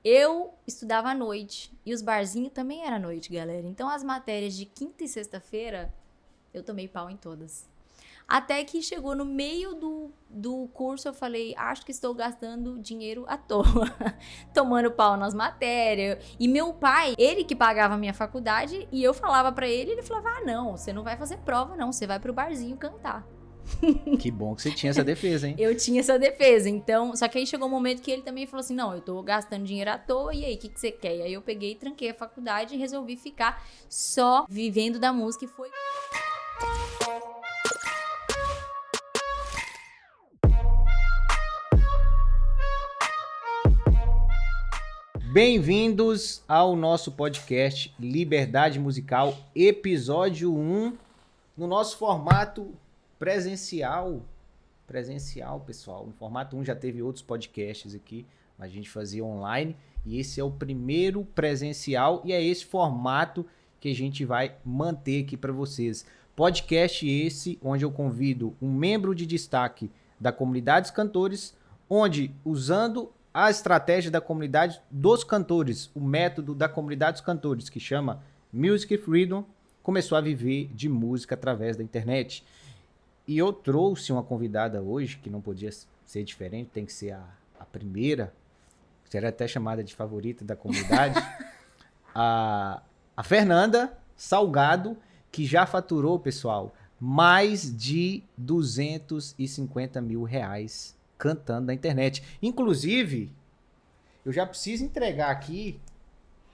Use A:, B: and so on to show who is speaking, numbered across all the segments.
A: Eu estudava à noite. E os barzinhos também era à noite, galera. Então, as matérias de quinta e sexta-feira, eu tomei pau em todas. Até que chegou no meio do curso, eu falei, acho que estou gastando dinheiro à toa. Tomando pau nas matérias. E meu pai, ele que pagava a minha faculdade, e eu falava pra ele, ele falava, não, você não vai fazer prova não, você vai pro barzinho cantar.
B: Que bom que você tinha essa defesa, hein?
A: Eu tinha essa defesa, então... Só que aí chegou um momento que ele também falou assim, não, eu tô gastando dinheiro à toa, e aí, o que você quer? E aí eu peguei, tranquei a faculdade e resolvi ficar só vivendo da música e foi...
B: Bem-vindos ao nosso podcast Liberdade Musical, episódio 1, no nosso formato presencial. Presencial, pessoal. No formato 1 já teve outros podcasts aqui, mas a gente fazia online. E esse é o primeiro presencial e é esse formato que a gente vai manter aqui para vocês. Podcast esse onde eu convido um membro de destaque da comunidade dos cantores, onde, usando a estratégia da comunidade dos cantores, o método da comunidade dos cantores, que chama Music Freedom, começou a viver de música através da internet. E eu trouxe uma convidada hoje, que não podia ser diferente, tem que ser a primeira, será até chamada de favorita da comunidade, a Fernanda Salgado, que já faturou, pessoal, mais de 250 mil reais cantando na internet. Inclusive, eu já preciso entregar aqui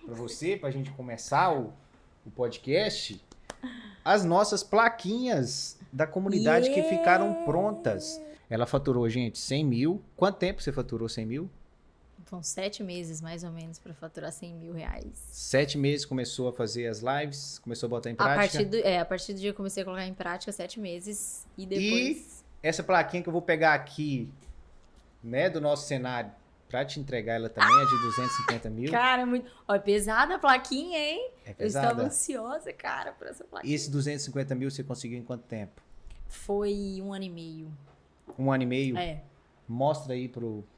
B: para você, para a gente começar o podcast, as nossas plaquinhas da comunidade que ficaram prontas. Ela faturou, gente, 100 mil. Quanto tempo você faturou 100 mil?
A: Foram 7 meses, mais ou menos, para faturar 100 mil reais.
B: 7 meses começou a fazer as lives, começou a botar em prática.
A: A partir do dia que eu comecei a colocar em prática, 7 meses. E depois...
B: E essa plaquinha que eu vou pegar aqui, né, do nosso cenário, pra te entregar ela também, é de 250 mil.
A: Cara, muito... Ó, é pesada a plaquinha, hein?
B: É pesada.
A: Eu estava ansiosa, cara, por essa plaquinha.
B: E esse 250 mil você conseguiu em quanto tempo?
A: Foi 1 ano e meio.
B: 1 ano e meio?
A: É.
B: Mostra aí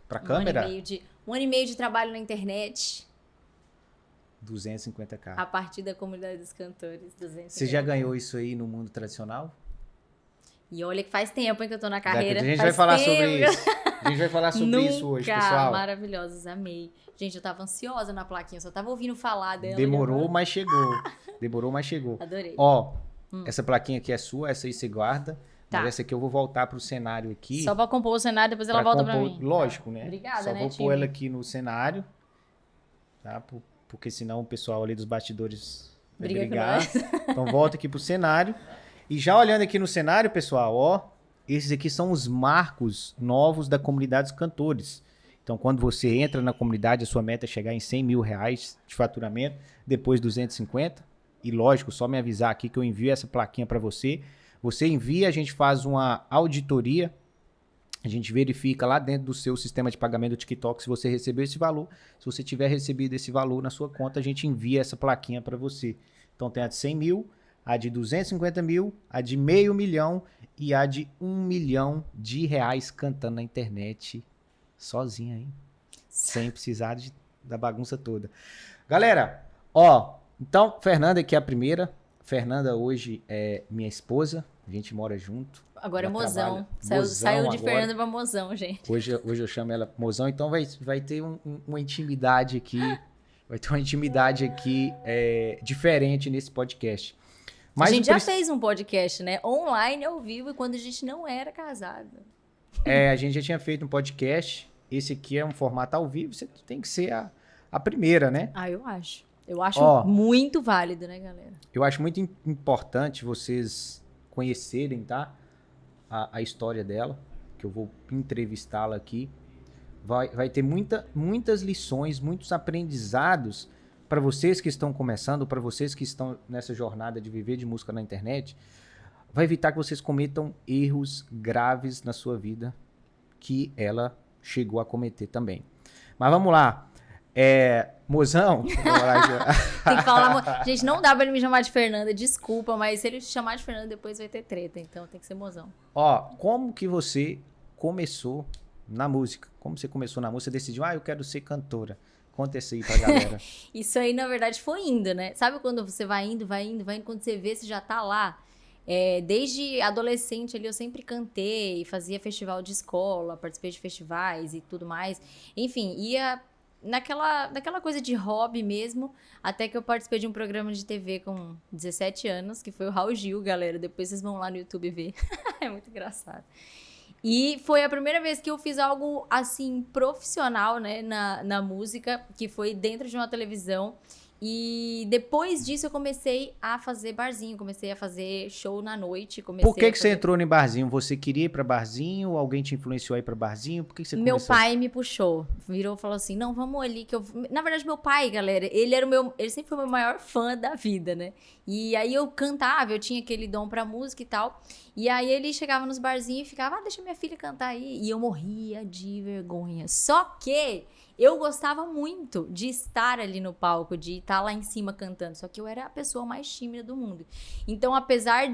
B: pra câmera.
A: 1 ano e meio de trabalho na internet.
B: 250k.
A: A partir da comunidade dos cantores. 250K.
B: Você já ganhou isso aí no mundo tradicional?
A: E olha que faz tempo, hein, que eu tô na carreira.
B: A gente vai falar sobre isso. A gente vai falar sobre isso hoje, pessoal.
A: Maravilhosos, amei. Gente, eu tava ansiosa na plaquinha, só tava ouvindo falar dela.
B: Demorou, mas chegou. Demorou, mas chegou.
A: Adorei.
B: Ó, essa plaquinha aqui é sua, essa aí você guarda.
A: Tá.
B: Mas essa aqui eu vou voltar pro cenário aqui.
A: Só pra compor o cenário, depois ela volta pra mim.
B: Lógico, né?
A: Obrigada,
B: Só
A: né,
B: vou
A: time?
B: pôr ela aqui no cenário, tá? Porque senão o pessoal ali dos bastidores vai brigar. Então volta aqui pro cenário. E já olhando aqui no cenário, pessoal, ó, esses aqui são os marcos novos da comunidade dos cantores. Então, quando você entra na comunidade, a sua meta é chegar em 100 mil reais de faturamento, depois 250. E lógico, só me avisar aqui que eu envio essa plaquinha para você. Você envia, a gente faz uma auditoria, a gente verifica lá dentro do seu sistema de pagamento do TikTok se você recebeu esse valor. Se você tiver recebido esse valor na sua conta, a gente envia essa plaquinha para você. Então, tem a de 100 mil, a de 250 mil, a de $500 mil e a de R$1 milhão cantando na internet sozinha, hein? Sem precisar da bagunça toda. Galera, ó, então, Fernanda aqui é a primeira. Fernanda hoje é minha esposa, a gente mora junto.
A: Agora é mozão.
B: Mozão
A: Saiu de
B: agora.
A: Fernanda pra mozão, gente.
B: Hoje eu chamo ela mozão, então vai ter uma intimidade aqui. Vai ter uma intimidade aqui diferente nesse podcast. Mas
A: a gente já fez um podcast, né? Online, ao vivo, quando a gente não era casado.
B: A gente já tinha feito um podcast. Esse aqui é um formato ao vivo, você tem que ser a primeira, né?
A: Ah, eu acho. Eu acho muito válido, né, galera?
B: Eu acho muito importante vocês conhecerem, tá? A história dela, que eu vou entrevistá-la aqui. Vai ter muitas lições, muitos aprendizados para vocês que estão começando, para vocês que estão nessa jornada de viver de música na internet. Vai evitar que vocês cometam erros graves na sua vida que ela chegou a cometer também. Mas vamos lá. Mozão.
A: Tem que falar. Gente, não dá pra ele me chamar de Fernanda, desculpa, mas se ele te chamar de Fernanda, depois vai ter treta, então tem que ser mozão.
B: Ó, como que você começou na música? Como você começou na música? Você decidiu, eu quero ser cantora. Conta isso aí pra galera.
A: Isso aí, na verdade, foi indo, né? Sabe quando você vai indo, quando você vê, você já tá lá? Desde adolescente ali, eu sempre cantei, fazia festival de escola, participei de festivais e tudo mais. Enfim, ia naquela coisa de hobby mesmo, até que eu participei de um programa de TV com 17 anos, que foi o Raul Gil, galera. Depois vocês vão lá no YouTube ver. É muito engraçado. E foi a primeira vez que eu fiz algo, assim, profissional, né, na música, que foi dentro de uma televisão. E depois disso eu comecei a fazer barzinho, comecei a fazer show na noite.
B: Por que você entrou em barzinho? Você queria ir pra barzinho? Ou alguém te influenciou a ir pra barzinho? Por que você
A: Meu
B: começou?
A: pai me puxou, virou e falou assim, não, vamos ali que eu... Na verdade, meu pai, galera, ele sempre foi o meu maior fã da vida, né? E aí eu cantava, eu tinha aquele dom pra música e tal. E aí ele chegava nos barzinhos e ficava, deixa minha filha cantar aí. E eu morria de vergonha. Só que eu gostava muito de estar ali no palco, de estar lá em cima cantando. Só que eu era a pessoa mais tímida do mundo. Então, apesar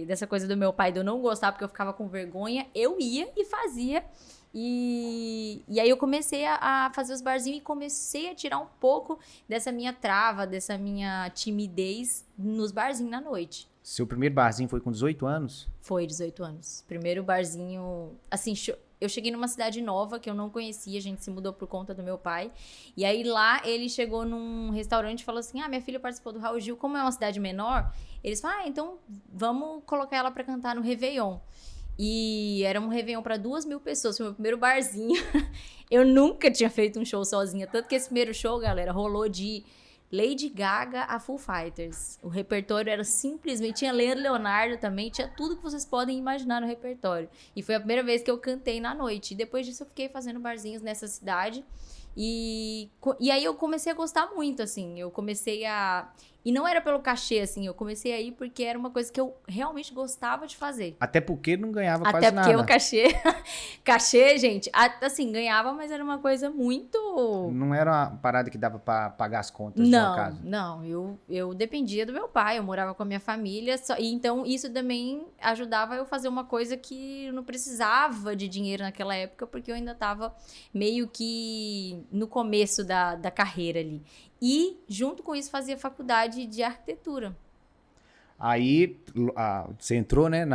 A: dessa coisa do meu pai de eu não gostar porque eu ficava com vergonha, eu ia e fazia. E aí eu comecei a fazer os barzinhos e comecei a tirar um pouco dessa minha trava, dessa minha timidez nos barzinhos na noite.
B: Seu primeiro barzinho foi com 18 anos?
A: Foi 18 anos. Primeiro barzinho, assim, eu cheguei numa cidade nova que eu não conhecia, a gente se mudou por conta do meu pai. E aí lá ele chegou num restaurante e falou assim: minha filha participou do Raul Gil, como é uma cidade menor, eles falaram: então vamos colocar ela pra cantar no Réveillon. E era um Réveillon pra 2.000 pessoas, foi o meu primeiro barzinho. Eu nunca tinha feito um show sozinha, tanto que esse primeiro show, galera, rolou de Lady Gaga a Foo Fighters. O repertório era simplesmente... Tinha Leonardo também, tinha tudo que vocês podem imaginar no repertório. E foi a primeira vez que eu cantei na noite. E depois disso eu fiquei fazendo barzinhos nessa cidade. E aí eu comecei a gostar muito, assim. Eu comecei a... E não era pelo cachê, assim. Eu comecei a ir porque era uma coisa que eu realmente gostava de fazer.
B: Até porque não ganhava quase
A: Até porque
B: nada.
A: o cachê... Cachê, gente, assim, ganhava, mas era uma coisa muito...
B: Não era uma parada que dava pra pagar as contas de uma casa.
A: Não, eu dependia do meu pai, eu morava com a minha família, e então isso também ajudava eu fazer uma coisa que eu não precisava de dinheiro naquela época, porque eu ainda estava meio que no começo da carreira ali. E, junto com isso, fazia faculdade de arquitetura.
B: Aí, você entrou, né,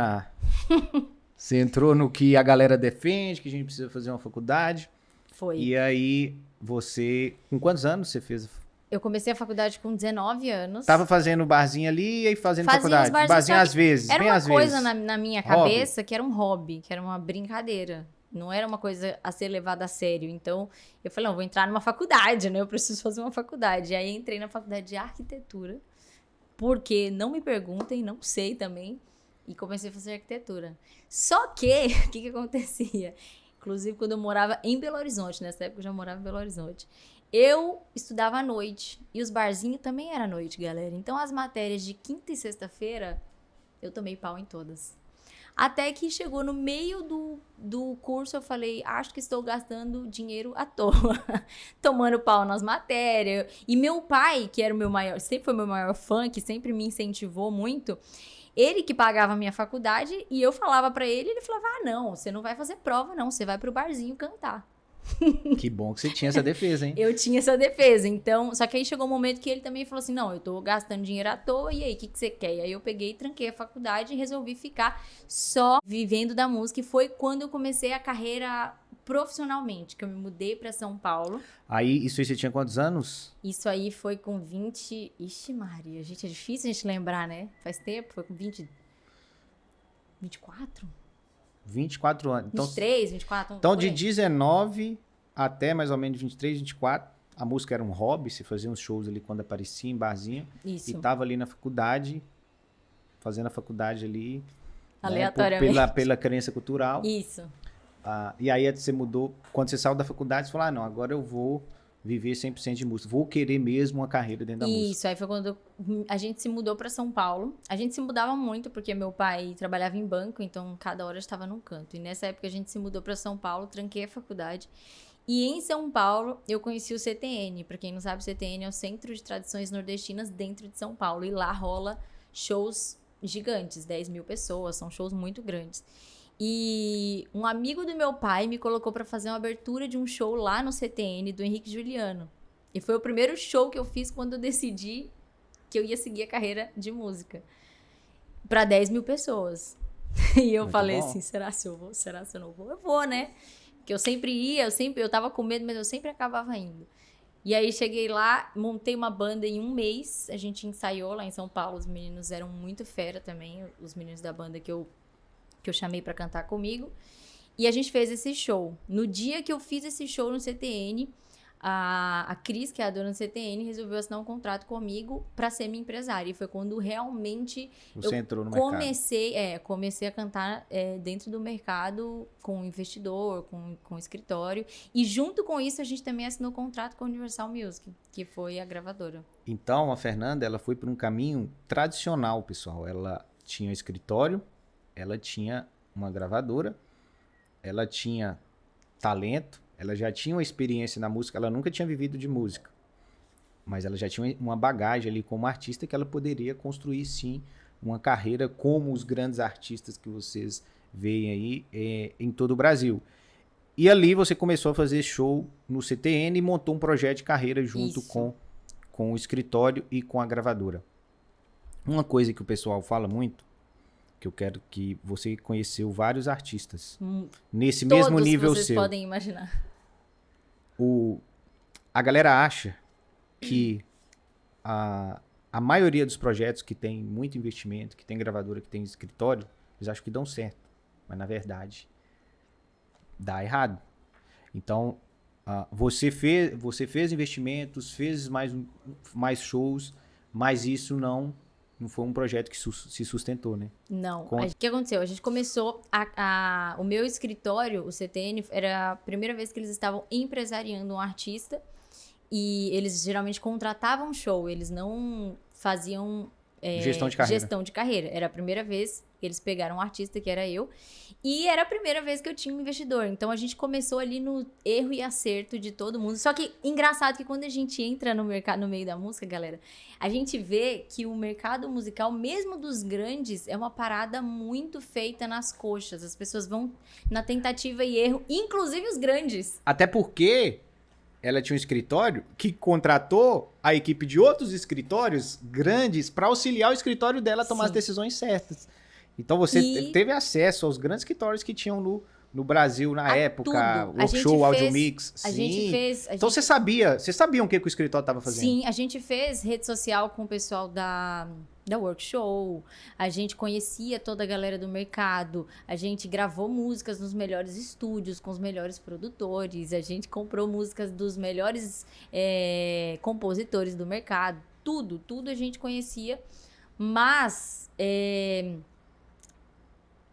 B: Você entrou no que a galera defende, que a gente precisa fazer uma faculdade.
A: Foi.
B: E aí, você... Com quantos anos você fez?
A: Eu comecei a faculdade com 19 anos.
B: Tava fazendo barzinho ali e aí fazendo
A: Fazia
B: faculdade.
A: os
B: Barzinho às vezes,
A: era
B: bem
A: uma
B: às
A: coisa
B: vezes.
A: na minha
B: Hobby.
A: cabeça que era um hobby, que era uma brincadeira. Não era uma coisa a ser levada a sério. Então, eu falei, não, vou entrar numa faculdade, né? Eu preciso fazer uma faculdade. E aí, entrei na faculdade de arquitetura. Porque, não me perguntem, não sei também. E comecei a fazer arquitetura. Só que, o que acontecia? Inclusive, quando eu morava em Belo Horizonte, nessa época eu já morava em Belo Horizonte. Eu estudava à noite. E os barzinhos também era à noite, galera. Então, as matérias de quinta e sexta-feira, eu tomei pau em todas. Até que chegou no meio do curso, eu falei, acho que estou gastando dinheiro à toa. Tomando pau nas matérias. E meu pai, que era o meu maior, sempre foi o meu maior fã, que sempre me incentivou muito, ele que pagava a minha faculdade, e eu falava pra ele, ele falava, não, você não vai fazer prova não, você vai pro barzinho cantar.
B: Que bom que você tinha essa defesa, hein?
A: Eu tinha essa defesa, então... Só que aí chegou um momento que ele também falou assim, não, eu tô gastando dinheiro à toa, e aí, o que você quer? E aí eu peguei, tranquei a faculdade e resolvi ficar só vivendo da música. E foi quando eu comecei a carreira profissionalmente, que eu me mudei pra São Paulo.
B: Aí, isso aí você tinha quantos anos?
A: Isso aí foi com 20... Ixi, Maria, gente, é difícil a gente lembrar, né? Faz tempo, foi com 24?
B: 24 anos. Então,
A: 23, 24?
B: Então, de 19 até mais ou menos 23, 24, a música era um hobby, você fazia uns shows ali quando aparecia em barzinho.
A: Isso.
B: E tava ali na faculdade, fazendo a faculdade ali.
A: Aleatoriamente.
B: Né, pela crença cultural.
A: Isso.
B: E aí você mudou, quando você saiu da faculdade, você falou, não, agora eu vou viver 100% de música. Vou querer mesmo uma carreira dentro da música.
A: Isso, aí foi quando a gente se mudou pra São Paulo. A gente se mudava muito, porque meu pai trabalhava em banco, então cada hora estava num canto. E nessa época a gente se mudou pra São Paulo, tranquei a faculdade. E em São Paulo eu conheci o CTN. Pra quem não sabe, o CTN é o Centro de Tradições Nordestinas dentro de São Paulo. E lá rola shows gigantes, 10.000 pessoas, são shows muito grandes. E um amigo do meu pai me colocou pra fazer uma abertura de um show lá no CTN do Henrique Juliano. E foi o primeiro show que eu fiz quando eu decidi que eu ia seguir a carreira de música. Pra 10 mil pessoas. E eu
B: Muito
A: falei
B: bom.
A: assim, será se eu vou? Será se eu não vou? Eu vou, né? Porque eu sempre ia, eu tava com medo, mas eu sempre acabava indo. E aí cheguei lá, montei uma banda em um mês, a gente ensaiou lá em São Paulo, os meninos eram muito fera também, os meninos da banda que eu chamei pra cantar comigo. E a gente fez esse show. No dia que eu fiz esse show no CTN, a Cris, que é a dona do CTN, resolveu assinar um contrato comigo pra ser minha empresária. E foi quando realmente
B: Você
A: eu
B: entrou no mercado.
A: comecei a cantar dentro do mercado com investidor, com escritório. E junto com isso, a gente também assinou contrato com a Universal Music, que foi a gravadora.
B: Então, a Fernanda, ela foi por um caminho tradicional, pessoal. Ela tinha um escritório, ela tinha uma gravadora, ela tinha talento, ela já tinha uma experiência na música, ela nunca tinha vivido de música. Mas ela já tinha uma bagagem ali como artista que ela poderia construir, sim, uma carreira como os grandes artistas que vocês veem aí em todo o Brasil. E ali você começou a fazer show no CTN e montou um projeto de carreira junto
A: Isso.
B: com o escritório e com a gravadora. Uma coisa que o pessoal fala muito, que eu quero que você conheceu vários artistas nesse mesmo
A: Todos
B: nível
A: vocês
B: seu.
A: podem imaginar.
B: A galera acha que a maioria dos projetos que tem muito investimento, que tem gravadora, que tem escritório, eles acham que dão certo. Mas na verdade, dá errado. Então, você fez investimentos, fez mais shows, mas isso não foi um projeto que se sustentou, né?
A: Não.
B: Conta.
A: O que aconteceu? A gente começou o meu escritório, o CTN, era a primeira vez que eles estavam empresariando um artista e eles geralmente contratavam show, eles não faziam gestão de carreira. Era a primeira vez que eles pegaram um artista, que era eu, e era a primeira vez que eu tinha um investidor. Então a gente começou ali no erro e acerto de todo mundo. Só que engraçado que quando a gente entra no mercado, no meio da música, galera, a gente vê que o mercado musical, mesmo dos grandes, é uma parada muito feita nas coxas. As pessoas vão na tentativa e erro, inclusive os grandes.
B: Até porque ela tinha um escritório que contratou a equipe de outros escritórios grandes para auxiliar o escritório dela a tomar as decisões certas. Então você teve acesso aos grandes escritórios que tinham no Brasil na época, o Workshow, Audiomix. Sim. Então vocês sabiam o que o escritório estava fazendo?
A: Sim, a gente fez rede social com o pessoal da Workshow, a gente conhecia toda a galera do mercado, a gente gravou músicas nos melhores estúdios, com os melhores produtores, a gente comprou músicas dos melhores compositores do mercado, tudo a gente conhecia, mas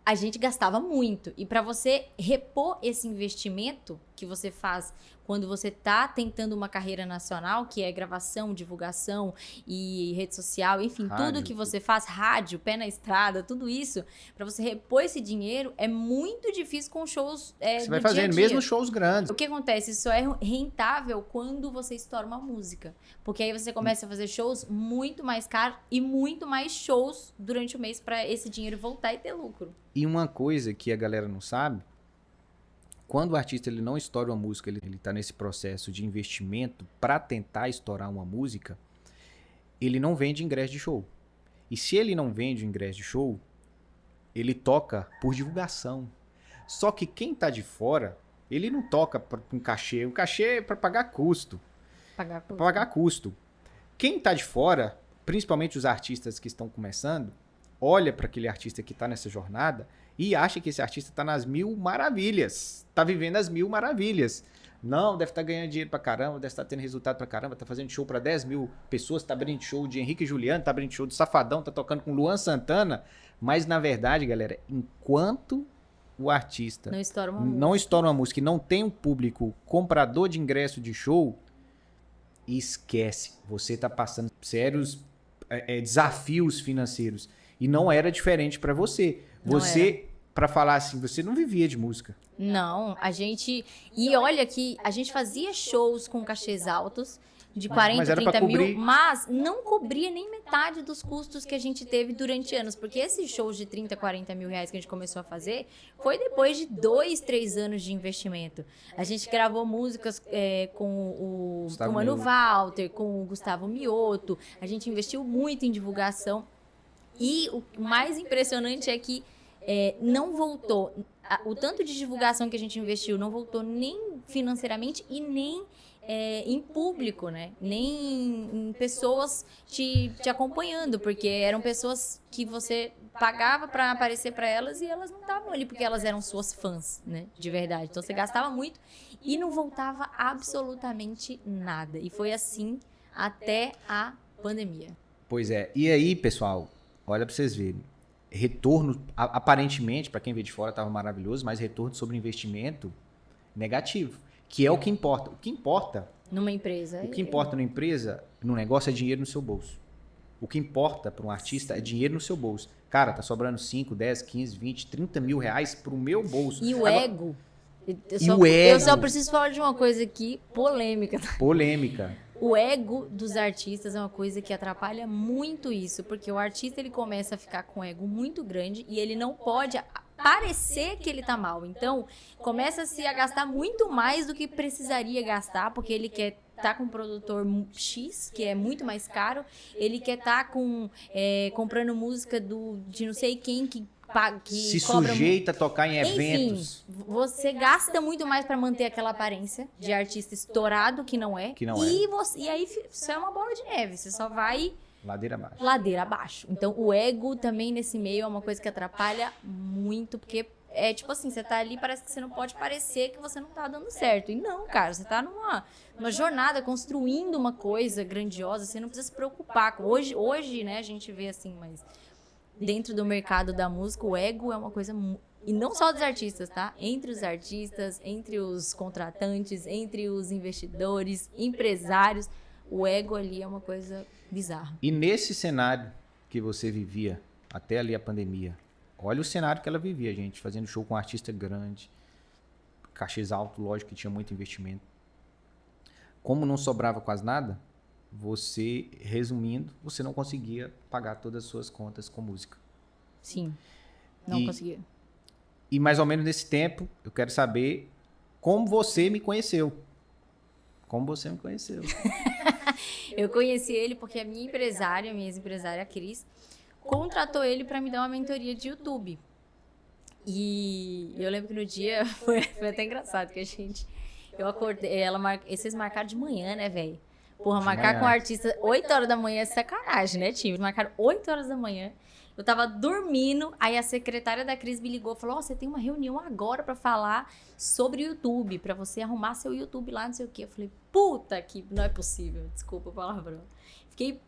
A: a gente gastava muito. E para você repor esse investimento que você faz quando você tá tentando uma carreira nacional, que é gravação, divulgação e rede social, enfim,
B: Rádio,
A: tudo que você faz, rádio, pé na estrada, tudo isso, para você repor esse dinheiro é muito difícil com shows
B: você
A: do
B: vai fazendo
A: dia a dia.
B: mesmo shows grandes.
A: O que acontece? Isso é rentável quando você estoura uma música. Porque aí você começa a fazer shows muito mais caros e muito mais shows durante o mês para esse dinheiro voltar e ter lucro.
B: E uma coisa que a galera não sabe, quando o artista ele não estoura uma música, ele tá nesse processo de investimento para tentar estourar uma música, ele não vende ingresso de show. E se ele não vende o ingresso de show, ele toca por divulgação. Só que quem tá de fora, ele não toca por um cachê. O cachê é para pagar custo. Pagar custo. Quem tá de fora, principalmente os artistas que estão começando, olha para aquele artista que tá nessa jornada e acha que esse artista tá nas 1000 maravilhas. Tá vivendo as 1000 maravilhas. Não, deve estar ganhando dinheiro pra caramba, deve estar tendo resultado pra caramba, tá fazendo show pra 10 mil pessoas, tá abrindo show de Henrique e Juliano, tá abrindo show de Safadão, tá tocando com Luan Santana. Mas, na verdade, galera, enquanto o artista
A: não estoura
B: uma música e não tem um público comprador de ingresso de show, esquece. Você tá passando sérios desafios financeiros. E não era diferente pra você. Você, pra falar assim, você não vivia de música.
A: Não, a gente... E olha que a gente fazia shows com cachês altos, de 40,
B: Mas era pra
A: 30 mil,
B: cobrir.
A: mas não cobria nem metade dos custos que a gente teve durante anos, porque esses shows de 30, 40 mil reais que a gente começou a fazer foi depois de 2, 3 anos de investimento. A gente gravou músicas com o
B: Gustavo
A: Mano
B: Mioto.
A: Walter, com o Gustavo Mioto, a gente investiu muito em divulgação. E o mais impressionante é que não voltou. O tanto de divulgação que a gente investiu não voltou nem financeiramente e nem em público, né? Nem em pessoas te acompanhando, porque eram pessoas que você pagava para aparecer para elas e elas não estavam ali porque elas eram suas fãs, né? De verdade. Então você gastava muito e não voltava absolutamente nada. E foi assim até a pandemia.
B: Pois é. E aí, pessoal, olha pra vocês verem. Retorno, aparentemente, pra quem vê de fora, tava maravilhoso, mas retorno sobre investimento negativo. Que é o que importa. O que importa
A: Numa empresa.
B: numa empresa, num negócio, é dinheiro no seu bolso. O que importa para um artista é dinheiro no seu bolso. Cara, tá sobrando 5, 10, 15, 20, 30 mil reais pro meu bolso.
A: E o
B: Agora,
A: ego.
B: o
A: Eu só
B: ego.
A: preciso falar de uma coisa aqui, polêmica.
B: Polêmica.
A: O ego dos artistas é uma coisa que atrapalha muito isso, porque o artista ele começa a ficar com um ego muito grande e ele não pode parecer que ele tá mal. Então, começa-se a gastar muito mais do que precisaria gastar, porque ele quer tá com um produtor X, que é muito mais caro, ele quer tá com comprando música de não sei quem que
B: Se
A: cobra
B: sujeita a tocar em eventos.
A: Enfim, você gasta muito mais pra manter aquela aparência de artista estourado que não é.
B: Que não é.
A: E aí isso é uma bola de neve, você só vai
B: Ladeira abaixo.
A: ladeira abaixo. Então o ego também nesse meio é uma coisa que atrapalha muito, porque é tipo assim, você tá ali, parece que você não pode parecer que você não tá dando certo. E não, cara, você tá numa jornada, construindo uma coisa grandiosa, você não precisa se preocupar. Hoje, né, a gente vê assim, mas dentro do mercado da música, o ego é uma coisa... E não só dos artistas, tá? Entre os artistas, entre os contratantes, entre os investidores, empresários, o ego ali é uma coisa bizarra.
B: E nesse cenário que você vivia, até ali a pandemia, olha o cenário que ela vivia, gente, fazendo show com um artista grande, cachês alto, lógico que tinha muito investimento. Como não sobrava quase nada, você, resumindo, você não conseguia pagar todas as suas contas com música.
A: Sim, não conseguia.
B: E mais ou menos nesse tempo, eu quero saber como você me conheceu. Como você me conheceu.
A: Eu conheci ele porque a minha ex-empresária, a Cris, contratou ele para me dar uma mentoria de YouTube. E eu lembro que no dia foi até engraçado que eu acordei, vocês marcaram de manhã, né, velho? Porra, marcar com um artista 8 horas da manhã é sacanagem, né, time? Marcaram 8 horas da manhã. Eu tava dormindo, aí a secretária da Cris me ligou e falou: você tem uma reunião agora pra falar sobre o YouTube, pra você arrumar seu YouTube lá, não sei o quê. Eu falei, puta que não é possível, desculpa o palavrão. Fiquei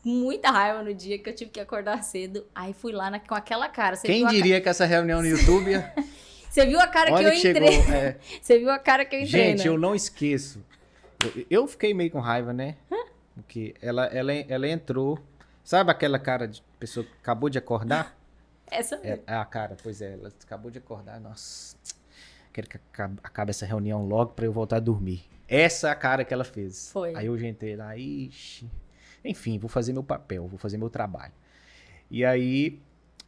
A: com muita raiva no dia que eu tive que acordar cedo, aí fui lá com aquela cara.
B: Quem diria que essa reunião no YouTube...
A: Você viu a cara que eu entrei? Você viu a cara que eu entrei,
B: Gente,
A: né?
B: eu não esqueço. Eu fiquei meio com raiva, né? Porque ela entrou... Sabe aquela cara de pessoa que acabou de acordar?
A: Essa mesmo.
B: É a cara, pois é. Ela acabou de acordar. Nossa, quero que acabe essa reunião logo pra eu voltar a dormir. Essa é a cara que ela fez.
A: Foi.
B: Aí eu já entrei lá, ixi. Enfim, vou fazer meu papel, vou fazer meu trabalho. E aí...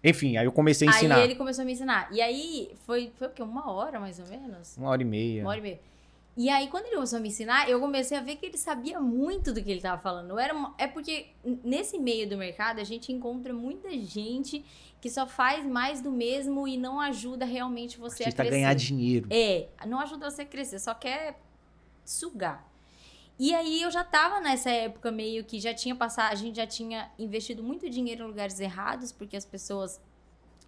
B: Enfim, aí eu comecei a ensinar.
A: Aí ele começou a me ensinar. E aí, foi o quê? 1 hora, mais ou menos?
B: 1h30.
A: 1h30. E aí, quando ele começou a me ensinar, eu comecei a ver que ele sabia muito do que ele estava falando. É porque nesse meio do mercado, a gente encontra muita gente que só faz mais do mesmo e não ajuda realmente você a crescer.
B: Ganhar dinheiro.
A: Não ajuda você a crescer, só quer sugar. E aí, eu já tava nessa época meio que já tinha passado, a gente já tinha investido muito dinheiro em lugares errados, porque as pessoas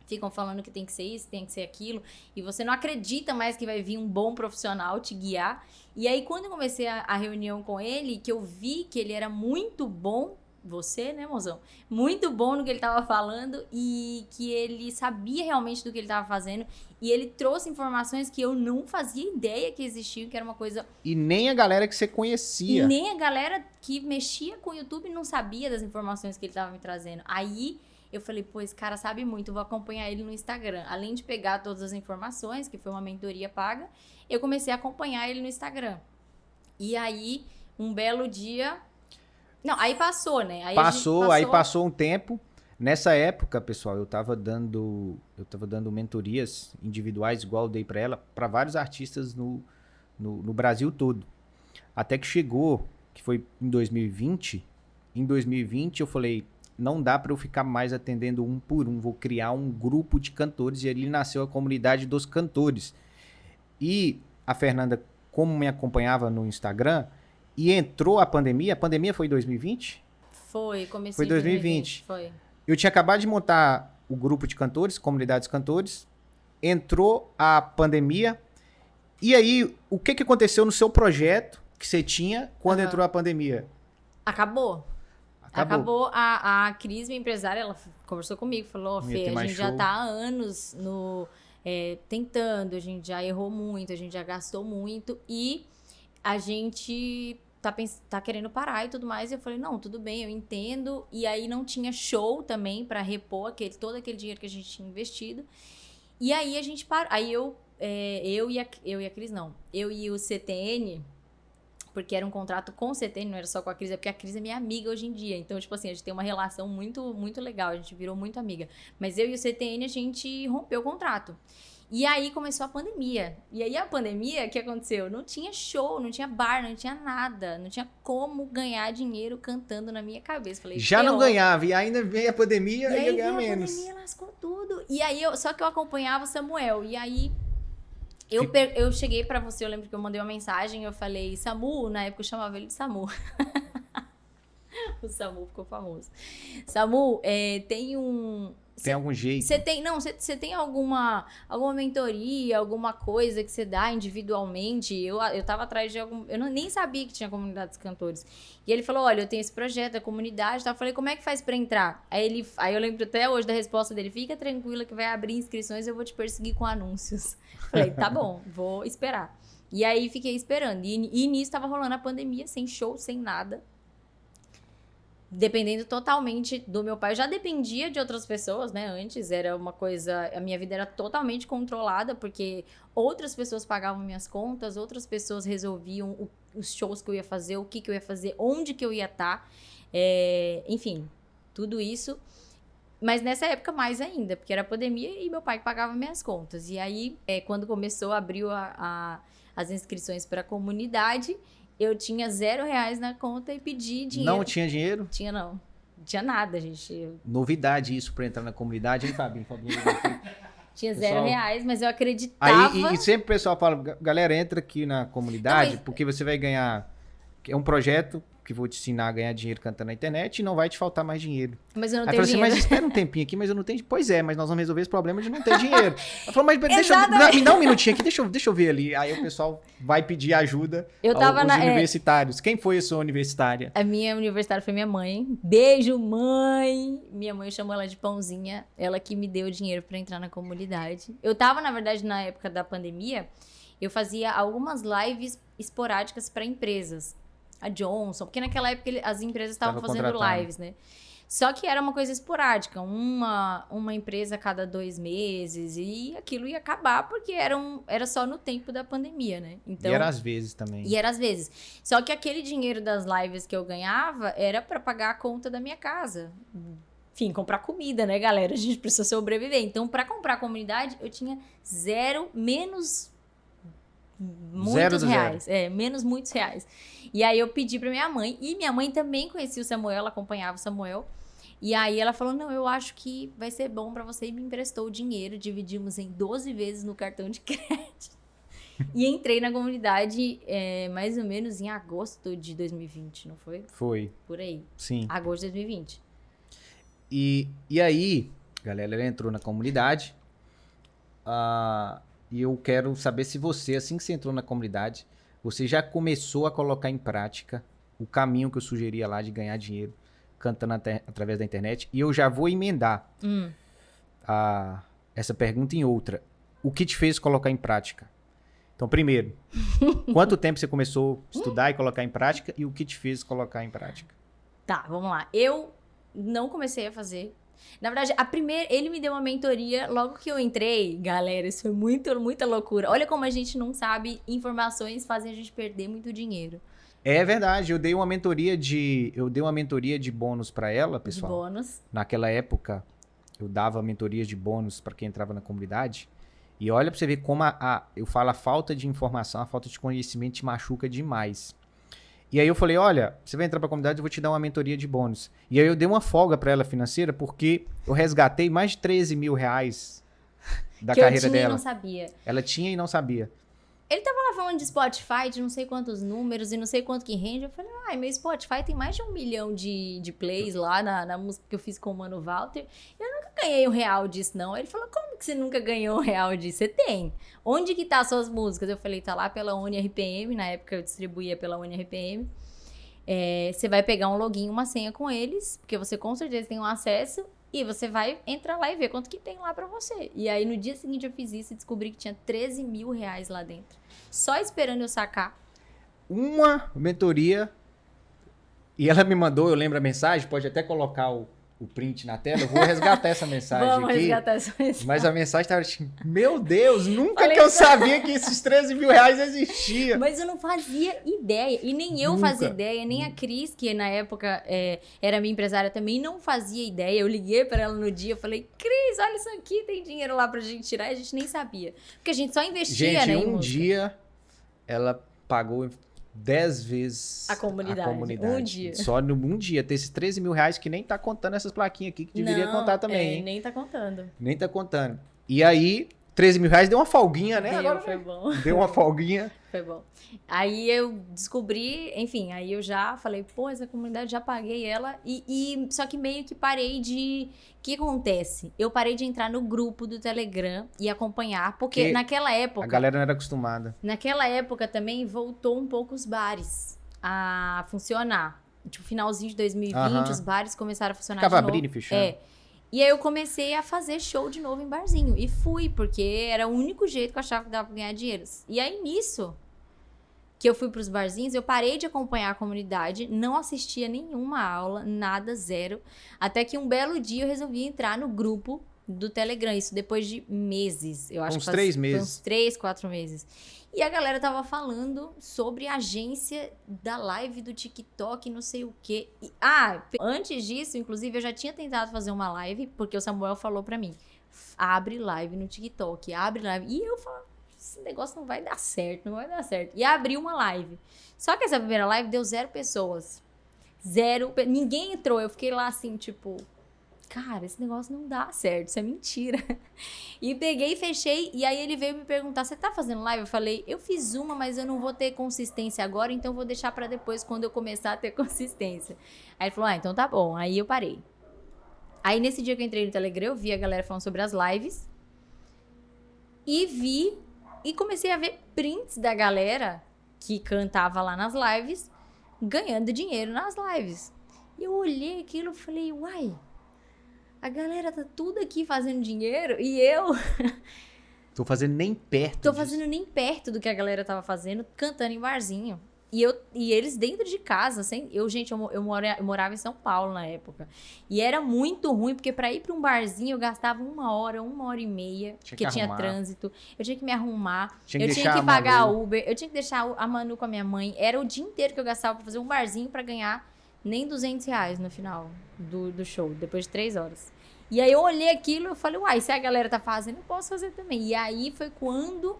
A: ficam falando que tem que ser isso, tem que ser aquilo, e você não acredita mais que vai vir um bom profissional te guiar. E aí, quando eu comecei a reunião com ele, que eu vi que ele era muito bom, você, né, mozão? Muito bom no que ele tava falando e que ele sabia realmente do que ele tava fazendo, e ele trouxe informações que eu não fazia ideia que existiam, que era uma coisa...
B: E nem a galera que você conhecia.
A: E nem a galera que mexia com o YouTube não sabia das informações que ele tava me trazendo. Aí... eu falei, pô, esse cara sabe muito, eu vou acompanhar ele no Instagram. Além de pegar todas as informações, que foi uma mentoria paga, eu comecei a acompanhar ele no Instagram. E aí, um belo dia... Não, aí passou, né?
B: Aí passou um tempo. Nessa época, pessoal, eu tava dando mentorias individuais, igual eu dei para ela, para vários artistas no Brasil todo. Até que chegou, que foi em 2020. Em 2020 eu falei, não dá para eu ficar mais atendendo um por um, vou criar um grupo de cantores, e ali nasceu a comunidade dos cantores. E a Fernanda, como me acompanhava no Instagram, e entrou a pandemia foi em 2020?
A: Começou
B: foi
A: em
B: 2020.
A: Foi.
B: Eu tinha acabado de montar o grupo de cantores, comunidades cantores, entrou a pandemia, e aí, o que aconteceu no seu projeto que você tinha quando entrou a pandemia?
A: Acabou. A Cris, minha empresária, ela conversou comigo, falou, Fê, a gente já tá há anos tentando, a gente já errou muito, a gente já gastou muito e a gente tá querendo parar e tudo mais. E eu falei, não, tudo bem, eu entendo. E aí não tinha show também pra repor todo aquele dinheiro que a gente tinha investido. E aí a gente parou. Aí eu e a Cris, não. Eu e o CTN... Porque era um contrato com o CTN, não era só com a Cris, porque a Cris é minha amiga hoje em dia. Então, tipo assim, a gente tem uma relação muito, muito legal, a gente virou muito amiga. Mas eu e o CTN, a gente rompeu o contrato. E aí começou a pandemia. E aí a pandemia, o que aconteceu? Não tinha show, não tinha bar, não tinha nada. Não tinha como ganhar dinheiro cantando na minha cabeça. Falei,
B: já não ganhava, e ainda veio a pandemia e ia ganhar menos.
A: A pandemia lascou tudo. E aí, só que eu acompanhava o Samuel. E aí... Eu cheguei pra você, eu lembro que eu mandei uma mensagem, eu falei, Samu, na época eu chamava ele de Samu. O Samu ficou famoso. Samu, tem
B: algum jeito?
A: Você tem alguma mentoria, alguma coisa que você dá individualmente? Eu tava atrás de algum... Eu nem sabia que tinha comunidades cantores. E ele falou, olha, eu tenho esse projeto, a comunidade, tá? Eu falei, como é que faz pra entrar? Aí eu lembro até hoje da resposta dele, fica tranquila que vai abrir inscrições, eu vou te perseguir com anúncios. Falei, tá bom, vou esperar. E aí fiquei esperando. E nisso tava rolando a pandemia, sem show, sem nada. Dependendo totalmente do meu pai. Eu já dependia de outras pessoas, né? Antes era uma coisa... A minha vida era totalmente controlada, porque outras pessoas pagavam minhas contas, outras pessoas resolviam os shows que eu ia fazer, o que eu ia fazer, onde que eu ia estar. Enfim, tudo isso. Mas nessa época mais ainda, porque era pandemia e meu pai que pagava minhas contas. E aí, quando abriu as inscrições para a comunidade... Eu tinha R$0 na conta e pedi dinheiro.
B: Não tinha dinheiro?
A: Tinha não. Não tinha nada, gente.
B: Novidade isso pra entrar na comunidade, hein, Fabinho?
A: Tinha R$0, mas eu acreditava...
B: Aí, e sempre o pessoal fala, galera, entra aqui na comunidade, porque você vai ganhar... É um projeto que vou te ensinar a ganhar dinheiro cantando na internet e não vai te faltar mais dinheiro.
A: Mas eu não tenho dinheiro.
B: Assim, mas espera um tempinho aqui, mas eu não tenho... Pois é, mas nós vamos resolver esse problema de não ter dinheiro. Ela falou, mas me dá um minutinho aqui, deixa eu ver ali. Aí o pessoal vai pedir ajuda aos universitários. Quem foi a sua universitária?
A: A minha universitária foi minha mãe. Beijo, mãe! Minha mãe chamou ela de Pãozinha. Ela que me deu dinheiro pra entrar na comunidade. Eu tava, na verdade, na época da pandemia, eu fazia algumas lives esporádicas pra empresas. A Johnson, porque naquela época as empresas estavam fazendo lives, né? Só que era uma coisa esporádica, uma empresa a cada 2 meses, e aquilo ia acabar porque era só no tempo da pandemia, né? Então,
B: e era às vezes também.
A: E era às vezes. Só que aquele dinheiro das lives que eu ganhava era para pagar a conta da minha casa. Enfim, comprar comida, né, galera? A gente precisa sobreviver. Então, para comprar a comunidade, eu tinha menos muitos reais. Menos muitos reais. E aí eu pedi pra minha mãe, e minha mãe também conhecia o Samuel, ela acompanhava o Samuel. E aí ela falou, não, eu acho que vai ser bom pra você, e me emprestou o dinheiro, dividimos em 12 vezes no cartão de crédito. E entrei na comunidade mais ou menos em agosto de 2020, não foi?
B: Foi.
A: Por aí.
B: Sim.
A: Agosto de 2020.
B: E aí, galera, ela entrou na comunidade. E eu quero saber se você, assim que você entrou na comunidade, você já começou a colocar em prática o caminho que eu sugeria lá de ganhar dinheiro cantando através da internet. E eu já vou emendar essa pergunta em outra. O que te fez colocar em prática? Então, primeiro, quanto tempo você começou a estudar e colocar em prática? E o que te fez colocar em prática?
A: Tá, vamos lá. Eu não comecei a fazer Na verdade, ele me deu uma mentoria logo que eu entrei. Galera, isso foi muita loucura. Olha como a gente não sabe, informações fazem a gente perder muito dinheiro.
B: É verdade, eu dei uma mentoria de bônus pra ela, pessoal.
A: De bônus.
B: Naquela época, eu dava mentorias de bônus pra quem entrava na comunidade. E olha pra você ver como eu falo, a falta de informação, a falta de conhecimento te machuca demais. E aí eu falei, olha, você vai entrar pra comunidade, eu vou te dar uma mentoria de bônus. E aí eu dei uma folga pra ela financeira, porque eu resgatei mais de 13 mil reais da carreira dela.
A: Eu não sabia.
B: Ela tinha e não sabia.
A: Ele tava lá falando de Spotify, de não sei quantos números e não sei quanto que rende. Eu falei, ai, meu Spotify tem mais de 1 milhão de plays lá na música que eu fiz com o Mano Walter. Eu nunca ganhei R$1 disso, não. Ele falou, como que você nunca ganhou R$1 disso? Você tem. Onde que tá as suas músicas? Eu falei, tá lá pela UniRPM. Na época eu distribuía pela UniRPM. Você vai pegar um login, uma senha com eles, porque você com certeza tem um acesso. E você vai entrar lá e ver quanto que tem lá pra você. E aí, no dia seguinte, eu fiz isso e descobri que tinha 13 mil reais lá dentro. Só esperando eu sacar.
B: Uma mentoria. E ela me mandou, eu lembro a mensagem, pode até colocar o print na tela. Eu vou resgatar essa mensagem
A: Vamos
B: aqui.
A: resgatar essa mensagem.
B: Mas a mensagem tava tipo, meu Deus, nunca que eu sabia que esses 13 mil reais existiam.
A: Mas eu não fazia ideia. E nem eu fazia ideia, nem a Cris, que na época era minha empresária também, não fazia ideia. Eu liguei pra ela no dia, eu falei, Cris, olha isso aqui, tem dinheiro lá pra gente tirar. E a gente nem sabia. Porque a gente só investia,
B: Gente,
A: né,
B: um dia ela pagou 10 vezes
A: a comunidade. Um dia.
B: Só num dia. Ter esses 13 mil reais que nem tá contando essas plaquinhas aqui, que deveria contar também, hein?
A: Nem tá contando.
B: Nem tá contando. E aí, 13 mil reais deu uma folguinha, né?
A: Agora foi bom.
B: Deu uma folguinha.
A: Foi bom. Aí eu descobri, enfim, aí eu já falei, pô, essa comunidade, já paguei ela. Só que meio que parei de... O que acontece? Eu parei de entrar no grupo do Telegram e acompanhar, porque naquela época...
B: A galera não era acostumada.
A: Naquela época também voltou um pouco os bares a funcionar. Tipo, finalzinho de 2020, os bares começaram a funcionar
B: Ficava
A: de novo.
B: abrindo e fechando.
A: E aí eu comecei a fazer show de novo em barzinho. E fui, porque era o único jeito que eu achava que dava pra ganhar dinheiro. E aí nisso, que eu fui pros barzinhos, eu parei de acompanhar a comunidade, não assistia nenhuma aula, nada, zero. Até que um belo dia eu resolvi entrar no grupo do Telegram. Isso depois de meses. Eu acho
B: uns 3 meses.
A: Foi uns 3, 4 meses. E a galera tava falando sobre a agência da live do TikTok, não sei o quê. Antes disso, inclusive, eu já tinha tentado fazer uma live, porque o Samuel falou pra mim, abre live no TikTok, abre live. E eu falei, esse negócio não vai dar certo, não vai dar certo. E abri uma live. Só que essa primeira live deu 0 pessoas. Ninguém entrou. Eu fiquei lá assim, tipo... Cara, esse negócio não dá certo, isso é mentira. E peguei e fechei, e aí ele veio me perguntar, você tá fazendo live? Eu falei, eu fiz uma, mas eu não vou ter consistência agora, então eu vou deixar pra depois, quando eu começar a ter consistência. Aí ele falou, então tá bom, aí eu parei. Aí nesse dia que eu entrei no Telegram, eu vi a galera falando sobre as lives, e comecei a ver prints da galera que cantava lá nas lives, ganhando dinheiro nas lives. E eu olhei aquilo e falei, uai... A galera tá tudo aqui fazendo dinheiro e eu...
B: Tô fazendo nem perto
A: Tô fazendo nem perto do que a galera tava fazendo, cantando em barzinho. E eles dentro de casa, assim... Eu morava em São Paulo na época. E era muito ruim, porque pra ir pra um barzinho eu gastava 1 hora, 1h30, porque tinha trânsito. Eu tinha que me arrumar. Eu tinha que pagar Uber. Eu tinha que deixar a Manu com a minha mãe. Era o dia inteiro que eu gastava pra fazer um barzinho pra ganhar nem R$200 no final do show, depois de 3 horas. E aí eu olhei aquilo e eu falei, uai, se a galera tá fazendo, eu posso fazer também. E aí foi quando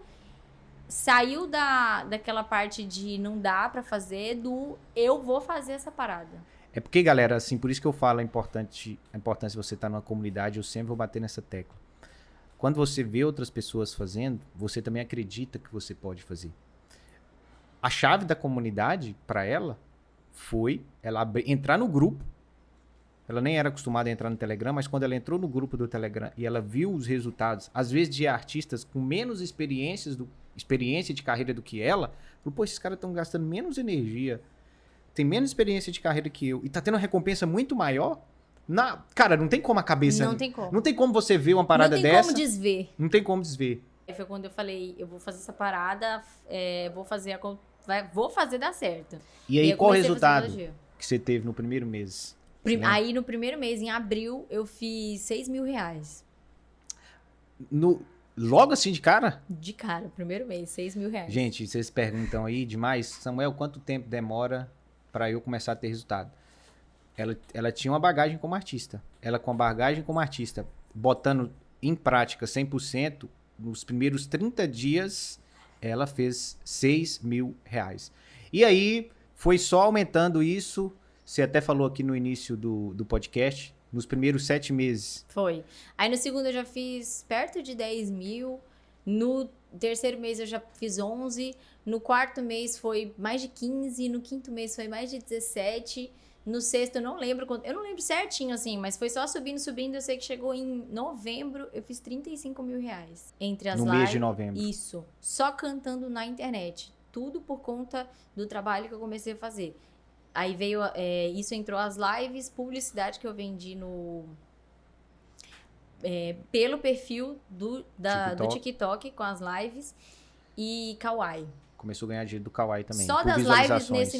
A: saiu daquela parte de não dá pra fazer, eu vou fazer essa parada.
B: É porque, galera, assim, por isso que eu falo a importância de você estar numa comunidade, eu sempre vou bater nessa tecla. Quando você vê outras pessoas fazendo, você também acredita que você pode fazer. A chave da comunidade, pra ela, foi ela entrar no grupo. Ela nem era acostumada a entrar no Telegram, mas quando ela entrou no grupo do Telegram e ela viu os resultados, às vezes de artistas com menos experiência de carreira do que ela, falou, pô, esses caras estão gastando menos energia, tem menos experiência de carreira que eu, e tá tendo uma recompensa muito maior. Cara, não tem como a cabeça...
A: Não tem como.
B: Não tem como você ver uma parada dessa.
A: Não tem como desver.
B: Não tem como desver.
A: Aí foi quando eu falei, eu vou fazer essa parada, vou fazer dar certo.
B: E aí, qual o resultado que você teve no primeiro mês?
A: Aí no primeiro mês, em abril, eu fiz 6 mil reais.
B: Logo assim de cara?
A: De cara, primeiro mês, 6 mil reais.
B: Gente, vocês perguntam aí demais, Samuel, quanto tempo demora pra eu começar a ter resultado? Ela tinha uma bagagem como artista. Ela com a bagagem como artista, botando em prática 100%, nos primeiros 30 dias, ela fez 6 mil reais. E aí, foi só aumentando isso. Você até falou aqui no início do podcast, nos primeiros 7 meses.
A: Foi. Aí no segundo eu já fiz perto de 10 mil. No terceiro mês eu já fiz 11. No quarto mês foi mais de 15. No quinto mês foi mais de 17. No sexto eu não lembro quanto. Eu não lembro certinho assim, mas foi só subindo, subindo. Eu sei que chegou em novembro, eu fiz 35 mil reais. Entre as
B: No
A: lives.
B: mês de novembro.
A: Isso. Só cantando na internet. Tudo por conta do trabalho que eu comecei a fazer. Aí veio, isso entrou as lives, publicidade que eu vendi pelo perfil do TikTok com as lives e Kawaii.
B: Começou a ganhar dinheiro do Kawaii também.
A: Só
B: por
A: das lives
B: visualizações.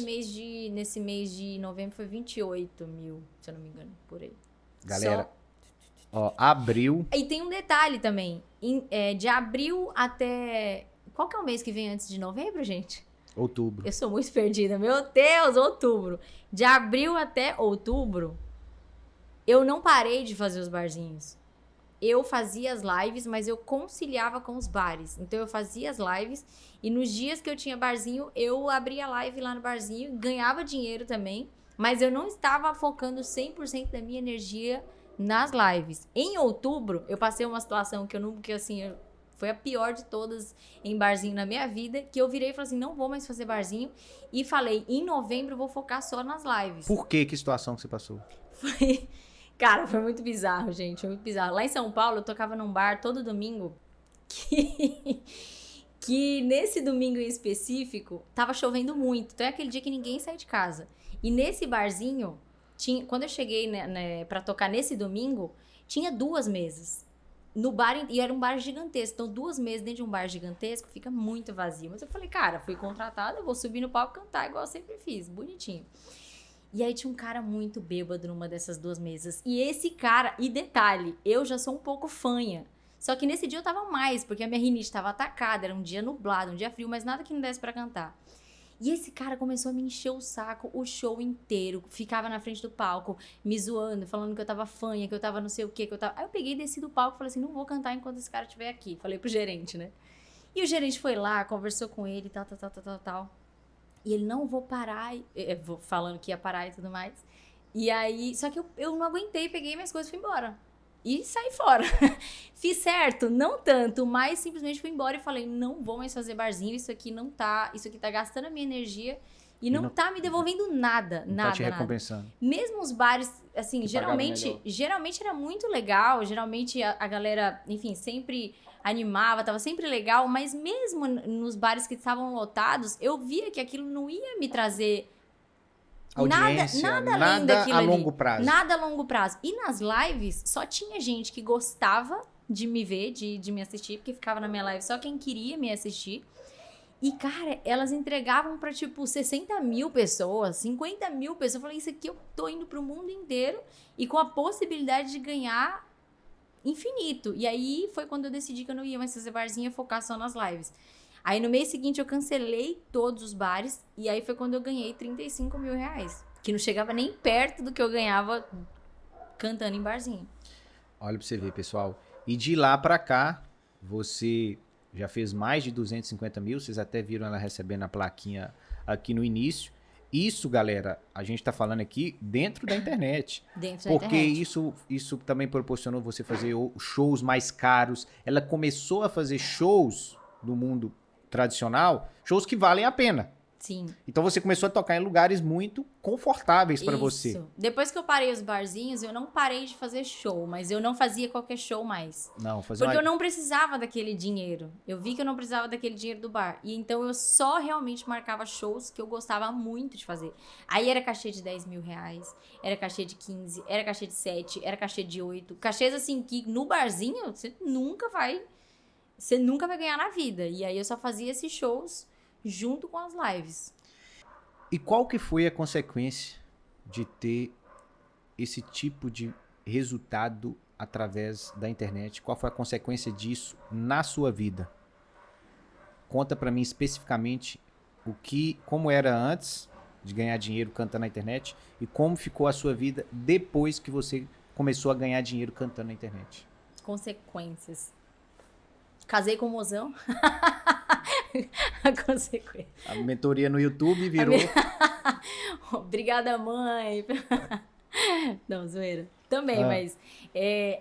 A: nesse mês de novembro foi 28 mil, se eu não me engano, por aí.
B: Galera, ó, abril.
A: E tem um detalhe também. De abril até... Qual que é o mês que vem antes de novembro, gente?
B: Outubro.
A: Eu sou muito perdida. Meu Deus, outubro. De abril até outubro, eu não parei de fazer os barzinhos. Eu fazia as lives, mas eu conciliava com os bares. Então, eu fazia as lives e nos dias que eu tinha barzinho, eu abria live lá no barzinho, ganhava dinheiro também, mas eu não estava focando 100% da minha energia nas lives. Em outubro, eu passei uma situação foi a pior de todas em barzinho na minha vida, que eu virei e falei assim, não vou mais fazer barzinho. E falei, em novembro eu vou focar só nas lives.
B: Por quê? Que situação que você passou?
A: Cara, foi muito bizarro, gente. Foi muito bizarro. Lá em São Paulo, eu tocava num bar todo domingo, que nesse domingo em específico, tava chovendo muito. Então é aquele dia que ninguém sai de casa. E nesse barzinho, quando eu cheguei pra tocar nesse domingo, tinha 2 mesas. No bar, e era um bar gigantesco. Então, 2 mesas dentro de um bar gigantesco fica muito vazio. Mas eu falei, cara, fui contratada, eu vou subir no palco e cantar, igual eu sempre fiz, bonitinho. E aí tinha um cara muito bêbado numa dessas 2 mesas. E esse cara, e detalhe, eu já sou um pouco fanha. Só que nesse dia eu tava mais, porque a minha rinite tava atacada, era um dia nublado, um dia frio, mas nada que não desse pra cantar. E esse cara começou a me encher o saco o show inteiro. Ficava na frente do palco, me zoando, falando que eu tava fanha, que eu tava não sei o quê, que eu tava... Aí eu peguei e desci do palco e falei assim, não vou cantar enquanto esse cara estiver aqui. Falei pro gerente, né? E o gerente foi lá, conversou com ele, tal. E ele, não, vou parar. Falando que ia parar e tudo mais. E aí, só que eu não aguentei, peguei minhas coisas e fui embora. E saí fora. Fiz certo? Não tanto, mas simplesmente fui embora e falei, não vou mais fazer barzinho, isso aqui tá gastando a minha energia e não tá me devolvendo nada,
B: não
A: nada,
B: tá te recompensando.
A: Nada. Mesmo os bares, assim, geralmente era muito legal, geralmente a galera, enfim, sempre animava, tava sempre legal, mas mesmo nos bares que estavam lotados, eu via que aquilo não ia me trazer
B: audiência,
A: nada além daquilo
B: a longo prazo.
A: Nada a longo prazo. E nas lives, só tinha gente que gostava de me ver, de me assistir, porque ficava na minha live só quem queria me assistir. E, cara, elas entregavam pra, tipo, 60 mil pessoas, 50 mil pessoas. Eu falei, isso aqui eu tô indo pro mundo inteiro e com a possibilidade de ganhar infinito. E aí foi quando eu decidi que eu não ia mais fazer barzinho e focar só nas lives. Aí no mês seguinte eu cancelei todos os bares e aí foi quando eu ganhei 35 mil reais. Que não chegava nem perto do que eu ganhava cantando em barzinho.
B: Olha pra você ver, pessoal. E de lá pra cá, você já fez mais de 250 mil. Vocês até viram ela recebendo a plaquinha aqui no início. Isso, galera, a gente tá falando aqui dentro da internet. Porque isso também proporcionou você fazer shows mais caros. Ela começou a fazer shows no mundo tradicional, shows que valem a pena.
A: Sim.
B: Então você começou a tocar em lugares muito confortáveis para você.
A: Depois que eu parei os barzinhos, eu não parei de fazer show, mas eu não fazia qualquer show mais.
B: Não, fazia
A: porque eu não precisava daquele dinheiro. Eu vi que eu não precisava daquele dinheiro do bar. E então eu só realmente marcava shows que eu gostava muito de fazer. Aí era cachê de 10 mil reais, era cachê de 15, era cachê de 7, era cachê de 8. Cachês assim que no barzinho você nunca vai ganhar na vida. E aí eu só fazia esses shows junto com as lives.
B: E qual que foi a consequência de ter esse tipo de resultado através da internet? Qual foi a consequência disso na sua vida? Conta pra mim especificamente como era antes de ganhar dinheiro cantando na internet e como ficou a sua vida depois que você começou a ganhar dinheiro cantando na internet.
A: Consequências. Casei com o mozão. A consequência.
B: A mentoria no YouTube virou...
A: Obrigada, mãe. Não, zoeira. Também, mas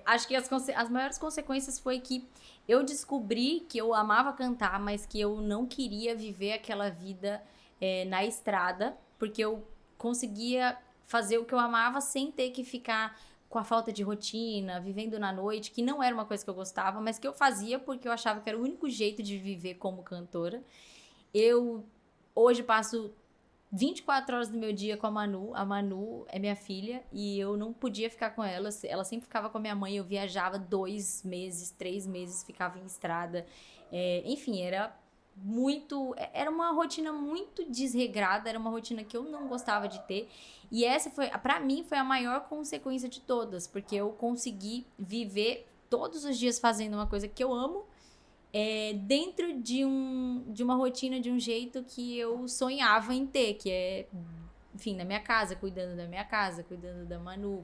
A: acho que as maiores consequências foi que eu descobri que eu amava cantar, mas que eu não queria viver aquela vida na estrada, porque eu conseguia fazer o que eu amava sem ter que ficar com a falta de rotina, vivendo na noite, que não era uma coisa que eu gostava, mas que eu fazia porque eu achava que era o único jeito de viver como cantora. Eu hoje passo 24 horas do meu dia com a Manu. A Manu é minha filha e eu não podia ficar com ela. Ela sempre ficava com a minha mãe. Eu viajava 2 meses, 3 meses, ficava em estrada. Enfim, era uma rotina muito desregrada, era uma rotina que eu não gostava de ter. E essa pra mim, foi a maior consequência de todas, porque eu consegui viver todos os dias fazendo uma coisa que eu amo, dentro de uma rotina, de um jeito que eu sonhava em ter, que é, enfim, na minha casa, cuidando da minha casa, cuidando da Manu,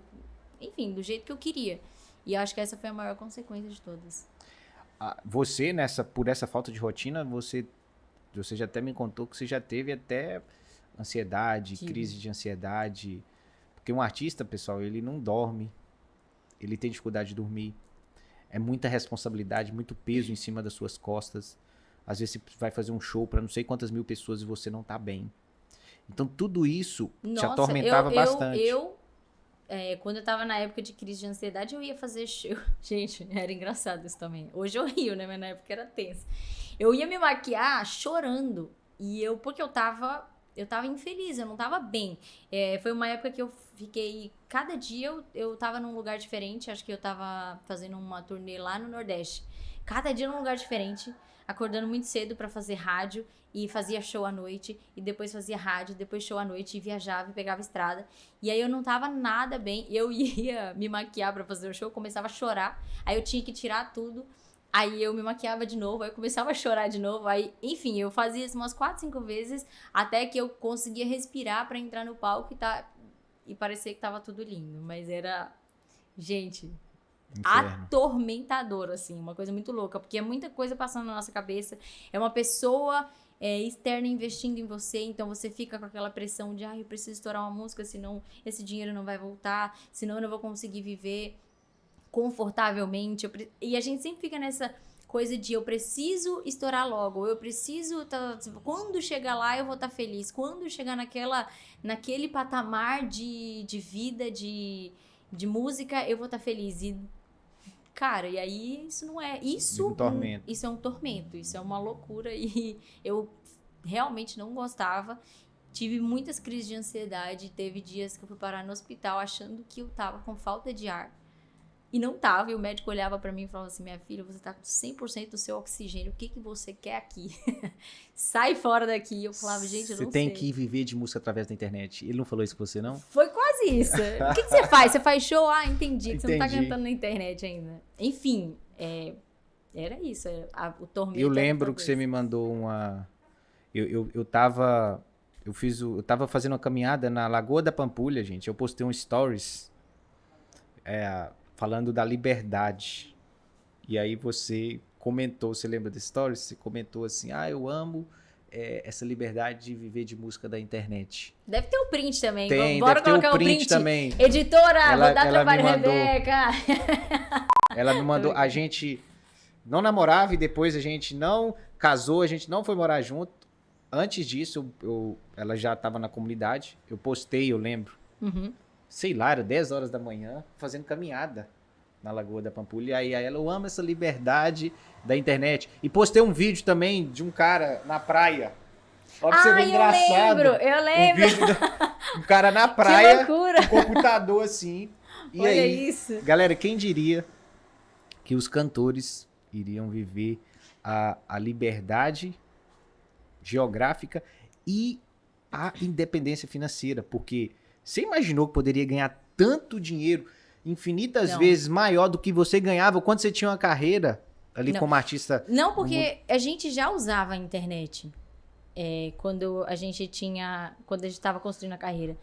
A: enfim, do jeito que eu queria. E eu acho que essa foi a maior consequência de todas.
B: Você, por essa falta de rotina, você já até me contou que você já teve até ansiedade, crise de ansiedade. Porque um artista, pessoal, ele não dorme, ele tem dificuldade de dormir. É muita responsabilidade, muito peso em cima das suas costas. Às vezes você vai fazer um show para não sei quantas mil pessoas e você não tá bem. Então tudo isso te atormentava bastante.
A: Quando eu tava na época de crise de ansiedade, eu ia fazer show. Gente, era engraçado isso também. Hoje eu rio, né? Mas na época era tenso. Eu ia me maquiar chorando. Porque eu tava infeliz, eu não tava bem. Foi uma época que eu fiquei... Cada dia eu tava num lugar diferente. Acho que eu tava fazendo uma turnê lá no Nordeste. Cada dia num lugar diferente. Acordando muito cedo pra fazer rádio. E fazia show à noite. E depois fazia rádio. Depois show à noite. E viajava e pegava estrada. E aí eu não tava nada bem. Eu ia me maquiar pra fazer o show. Começava a chorar. Aí eu tinha que tirar tudo. Aí eu me maquiava de novo, aí eu começava a chorar de novo, aí, enfim, eu fazia isso umas 4, 5 vezes, até que eu conseguia respirar pra entrar no palco e parecia que tava tudo lindo, mas era, gente, atormentador, assim, uma coisa muito louca, porque é muita coisa passando na nossa cabeça, é uma pessoa externa investindo em você, então você fica com aquela pressão de, eu preciso estourar uma música, senão esse dinheiro não vai voltar, senão eu não vou conseguir viver confortavelmente, e a gente sempre fica nessa coisa de eu preciso estourar logo, eu preciso quando chegar lá eu vou estar feliz, quando chegar naquele patamar de vida, de música, eu vou estar feliz, e cara, e aí isso não é, isso é um tormento, isso é uma loucura, e eu realmente não gostava. Tive muitas crises de ansiedade, teve dias que eu fui parar no hospital achando que eu tava com falta de ar. E não tava, e o médico olhava pra mim e falava assim, minha filha, você tá com 100% do seu oxigênio, o que você quer aqui? Sai fora daqui. E eu falava, gente, eu não sei.
B: Você tem que viver de música através da internet. Ele não falou isso com você, não?
A: Foi quase isso. O que você faz? Você faz show? Entendi, que você não tá cantando na internet ainda. Enfim, era isso, o tormento.
B: Eu lembro que você me mandou uma... Eu tava fazendo uma caminhada na Lagoa da Pampulha, gente. Eu postei um stories... falando da liberdade. E aí você comentou, você lembra desse story? Você comentou assim, eu amo essa liberdade de viver de música da internet.
A: Deve ter um print também.
B: Bora colocar o print também.
A: Editora, vou dar trabalho, Rebeca.
B: Ela me mandou, a gente não namorava e depois a gente não casou, a gente não foi morar junto. Antes disso, ela já estava na comunidade. Eu postei, eu lembro.
A: Uhum.
B: Sei lá, era 10 horas da manhã, fazendo caminhada na Lagoa da Pampulha. E aí ela, eu amo essa liberdade da internet. E postei um vídeo também de um cara na praia. Olha pra você ver, engraçado.
A: Eu lembro.
B: Um cara na praia,
A: que loucura.
B: com um computador assim. E
A: olha
B: aí,
A: isso.
B: Galera, quem diria que os cantores iriam viver a liberdade geográfica e a independência financeira? Porque... Você imaginou que poderia ganhar tanto dinheiro, infinitas
A: Não.
B: vezes maior do que você ganhava quando você tinha uma carreira ali
A: Não.
B: como artista?
A: Não, porque a gente já usava a internet. Quando a gente estava construindo a carreira.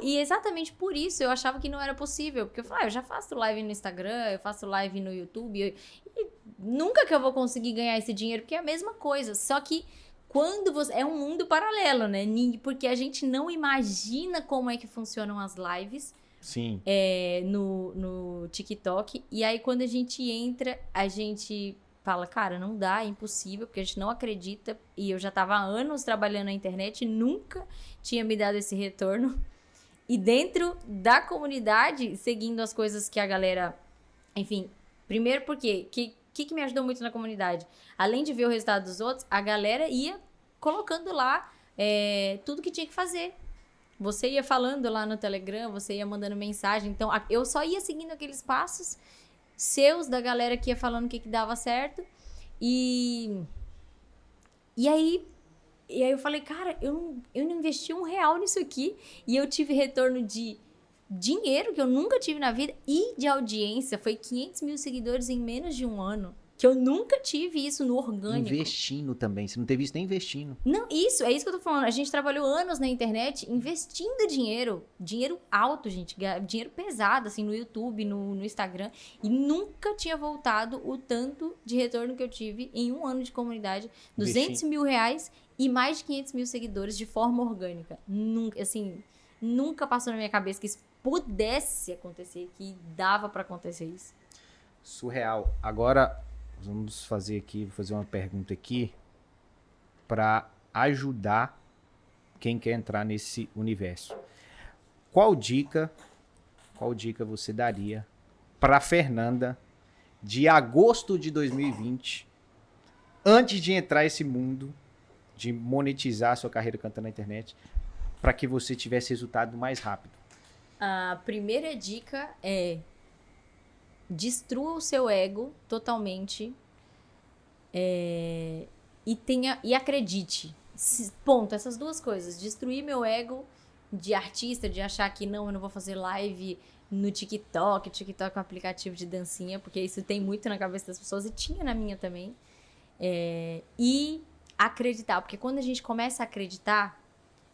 A: E exatamente por isso eu achava que não era possível. Porque eu falava, eu já faço live no Instagram, eu faço live no YouTube. E nunca que eu vou conseguir ganhar esse dinheiro, porque é a mesma coisa. Só que quando você. É um mundo paralelo, né? Porque a gente não imagina como é que funcionam as lives.
B: Sim.
A: No TikTok. E aí, quando a gente entra, a gente fala, cara, não dá, é impossível, porque a gente não acredita. E eu já tava há anos trabalhando na internet e nunca tinha me dado esse retorno. E dentro da comunidade, seguindo as coisas que a galera... Enfim, primeiro porque... que me ajudou muito na comunidade? Além de ver o resultado dos outros, a galera ia colocando lá tudo que tinha que fazer. Você ia falando lá no Telegram, você ia mandando mensagem. Então, eu só ia seguindo aqueles passos seus, da galera que ia falando o que dava certo. E aí eu falei, cara, eu não investi R$1 nisso aqui. E eu tive retorno de dinheiro que eu nunca tive na vida e de audiência. Foi 500 mil seguidores em menos de um ano. Que eu nunca tive isso no orgânico.
B: Investindo também. Você não teve isso nem investindo.
A: Não, é isso que eu tô falando. A gente trabalhou anos na internet investindo dinheiro. Dinheiro alto, gente. Dinheiro pesado, assim, no YouTube, no Instagram. E nunca tinha voltado o tanto de retorno que eu tive em um ano de comunidade. 200 mil reais e mais de 500 mil seguidores de forma orgânica. Nunca, assim, nunca passou na minha cabeça que isso pudesse acontecer, que dava pra acontecer isso.
B: Surreal. Agora... Vamos fazer uma pergunta aqui para ajudar quem quer entrar nesse universo. Qual dica você daria para Fernanda de agosto de 2020, antes de entrar nesse mundo de monetizar a sua carreira cantando na internet, para que você tivesse resultado mais rápido?
A: A primeira dica é: destrua o seu ego totalmente e acredite. Ponto, essas duas coisas. Destruir meu ego de artista, de achar que não, eu não vou fazer live no TikTok. TikTok é um aplicativo de dancinha, porque isso tem muito na cabeça das pessoas e tinha na minha também. E acreditar, porque quando a gente começa a acreditar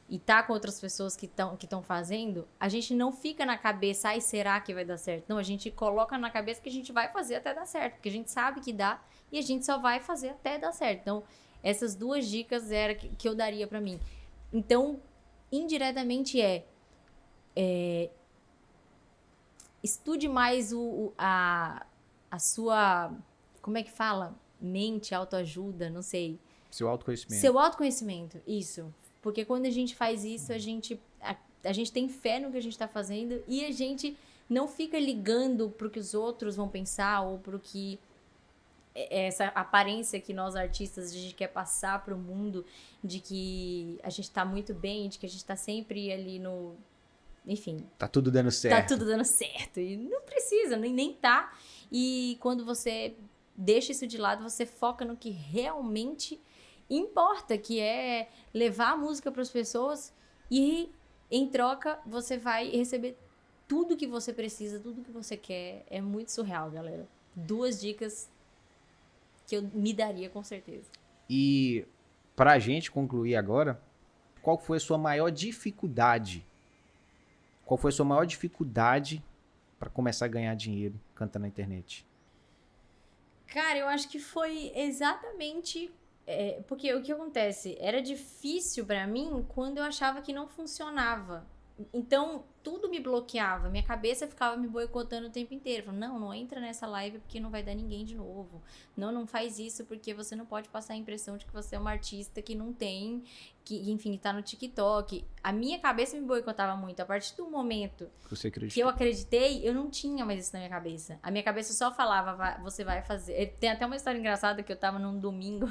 A: e tá com outras pessoas que estão fazendo, a gente não fica na cabeça, ai, será que vai dar certo? Não, a gente coloca na cabeça que a gente vai fazer até dar certo, porque a gente sabe que dá e a gente só vai fazer até dar certo. Então, essas duas dicas era que eu daria pra mim. Então, indiretamente estude mais a sua, como é que fala? Mente, autoajuda, não sei.
B: Seu autoconhecimento.
A: Seu autoconhecimento, isso. Porque quando a gente faz isso, a gente tem fé no que a gente tá fazendo e a gente não fica ligando pro que os outros vão pensar ou pro que essa aparência que nós artistas a gente quer passar pro mundo, de que a gente tá muito bem, de que a gente tá sempre ali no... Enfim.
B: Tá tudo dando certo.
A: Tá tudo dando certo. E não precisa, nem tá. E quando você deixa isso de lado, você foca no que realmente importa, que é levar a música para as pessoas e, em troca, você vai receber tudo que você precisa, tudo que você quer. É muito surreal, galera. 2 dicas que eu me daria com certeza.
B: E pra gente concluir agora, qual foi a sua maior dificuldade? Qual foi a sua maior dificuldade para começar a ganhar dinheiro cantando na internet?
A: Cara, eu acho que foi exatamente... porque o que acontece? Era difícil pra mim quando eu achava que não funcionava. Então, tudo me bloqueava. Minha cabeça ficava me boicotando o tempo inteiro. Falando, não entra nessa live porque não vai dar ninguém de novo. Não faz isso porque você não pode passar a impressão de que você é uma artista que não tem, que, enfim, tá no TikTok. A minha cabeça me boicotava muito. A partir do momento que eu acreditei, eu não tinha mais isso na minha cabeça. A minha cabeça só falava, você vai fazer. Tem até uma história engraçada que eu tava num domingo.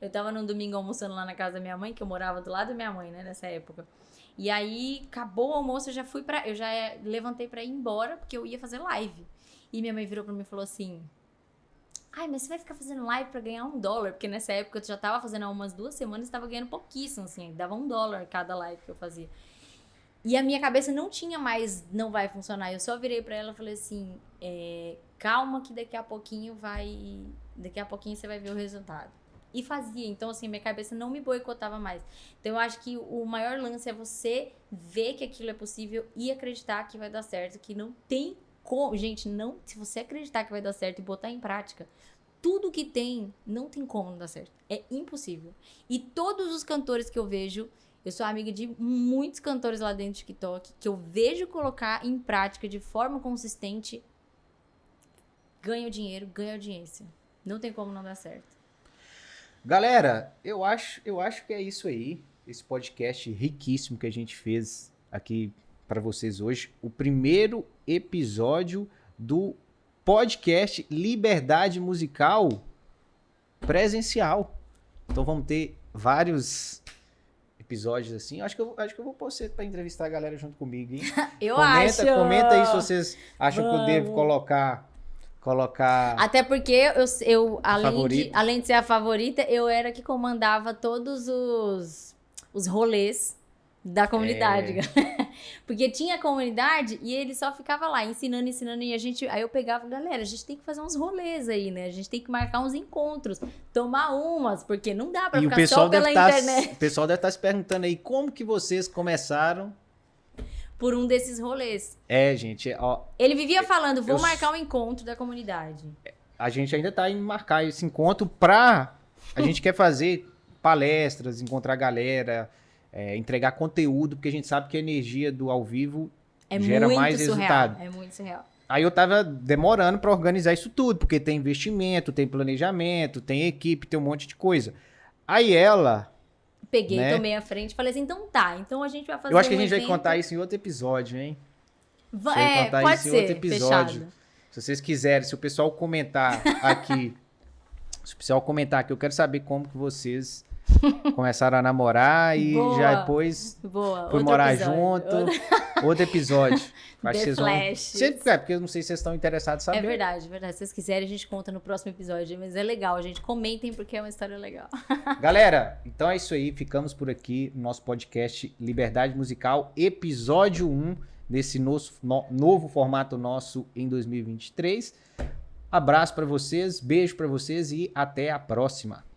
A: Eu tava num domingo almoçando lá na casa da minha mãe, que eu morava do lado da minha mãe, né, nessa época. E aí, acabou o almoço, eu já levantei pra ir embora, porque eu ia fazer live. E minha mãe virou pra mim e falou assim, ai, mas você vai ficar fazendo live pra ganhar $1? Porque nessa época eu já tava fazendo há umas 2 semanas e tava ganhando pouquíssimo, assim, dava $1 cada live que eu fazia. E a minha cabeça não tinha mais, não vai funcionar. Eu só virei pra ela e falei assim, calma que daqui a pouquinho você vai ver o resultado. E fazia. Então, assim, minha cabeça não me boicotava mais. Então, eu acho que o maior lance é você ver que aquilo é possível e acreditar que vai dar certo, que não tem como. Gente, não, se você acreditar que vai dar certo e botar em prática, tudo que tem, não tem como não dar certo. É impossível. E todos os cantores que eu vejo, eu sou amiga de muitos cantores lá dentro do TikTok, que eu vejo colocar em prática de forma consistente, ganha dinheiro, ganha audiência. Não tem como não dar certo.
B: Galera, eu acho que é isso aí. Esse podcast riquíssimo que a gente fez aqui para vocês hoje. O primeiro episódio do podcast Liberdade Musical presencial. Então vamos ter vários episódios assim. Acho que eu vou pôr você para entrevistar a galera junto comigo, hein? Comenta aí se vocês acham que eu devo colocar.
A: Até porque eu além de ser a favorita, eu era que comandava todos os rolês da comunidade. Porque tinha a comunidade e ele só ficava lá ensinando e aí eu pegava, galera, a gente tem que fazer uns rolês aí, né? A gente tem que marcar uns encontros, tomar umas, porque não dá pra ficar só pela internet.
B: O pessoal deve estar se perguntando aí como que vocês começaram
A: por um desses rolês.
B: Gente, ó.
A: Ele vivia falando, vou marcar um encontro da comunidade.
B: A gente ainda tá indo marcar esse encontro a gente quer fazer palestras, encontrar galera, entregar conteúdo, porque a gente sabe que a energia do ao vivo gera mais resultado.
A: É muito surreal.
B: Aí eu tava demorando pra organizar isso tudo, porque tem investimento, tem planejamento, tem equipe, tem um monte de coisa. Aí ela...
A: Peguei, tomei a frente e falei assim, então tá, então a gente vai fazer
B: Eu acho que a gente vai contar isso em outro episódio, hein?
A: Pode ser, outro episódio. Fechado.
B: Se vocês quiserem, se o pessoal comentar aqui, eu quero saber como que vocês começaram a namorar e já depois foi morar junto. Outro episódio. Acho que vocês vão... porque eu não sei se vocês estão interessados em saber.
A: É verdade. Se vocês quiserem, a gente conta no próximo episódio. Mas é legal, gente. Comentem porque é uma história legal.
B: Galera, então é isso aí. Ficamos por aqui no nosso podcast Liberdade Musical, episódio 1, desse novo formato nosso em 2023. Abraço para vocês, beijo para vocês e até a próxima.